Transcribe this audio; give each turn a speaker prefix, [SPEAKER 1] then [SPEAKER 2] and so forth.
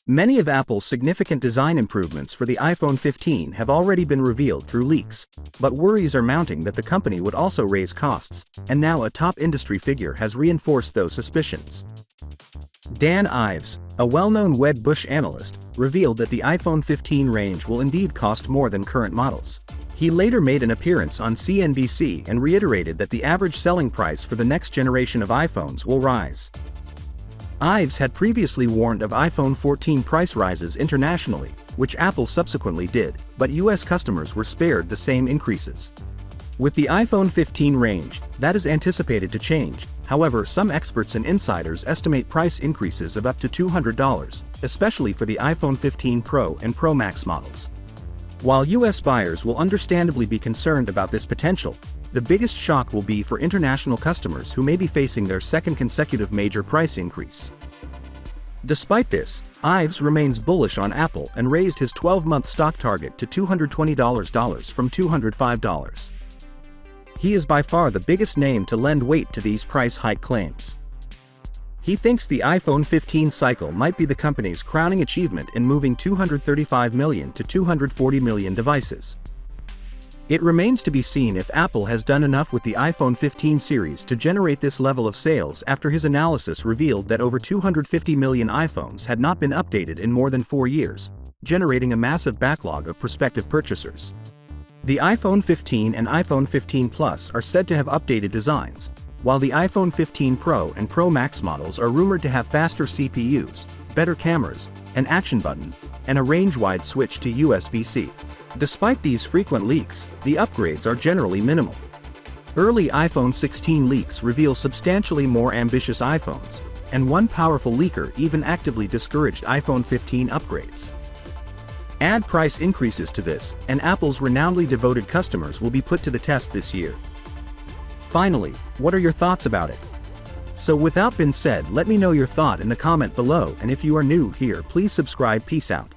[SPEAKER 1] Many of Apple's significant design improvements for the iPhone 15 have already been revealed through leaks, but worries are mounting that the company would also raise costs, and now a top industry figure has reinforced those suspicions. Dan Ives, a well-known Wedbush analyst, revealed that the iPhone 15 range will indeed cost more than current models. He later made an appearance on CNBC and reiterated that the average selling price for the next generation of iPhones will rise. Ives had previously warned of iPhone 14 price rises internationally, which Apple subsequently did, but US customers were spared the same increases. With the iPhone 15 range, that is anticipated to change. However, some experts and insiders estimate price increases of up to $200, especially for the iPhone 15 Pro and Pro Max models. While US buyers will understandably be concerned about this potential, the biggest shock will be for international customers who may be facing their second consecutive major price increase. Despite this, Ives remains bullish on Apple and raised his 12-month stock target to $220 from $205. He is by far the biggest name to lend weight to these price hike claims. He thinks the iPhone 15 cycle might be the company's crowning achievement in moving 235 million to 240 million devices. It remains to be seen if Apple has done enough with the iPhone 15 series to generate this level of sales after his analysis revealed that over 250 million iPhones had not been updated in more than 4 years, generating a massive backlog of prospective purchasers. The iPhone 15 and iPhone 15 Plus are said to have updated designs, while the iPhone 15 Pro and Pro Max models are rumored to have faster CPUs, better cameras, an action button, and a range-wide switch to USB-C. Despite these frequent leaks, the upgrades are generally minimal. Early iPhone 16 leaks reveal substantially more ambitious iPhones, and one powerful leaker even actively discouraged iPhone 15 upgrades. Add price increases to this, and Apple's renownedly devoted customers will be put to the test this year. Finally, what are your thoughts about it? So without being said, let me know your thought in the comment below, and if you are new here, please subscribe. Peace out.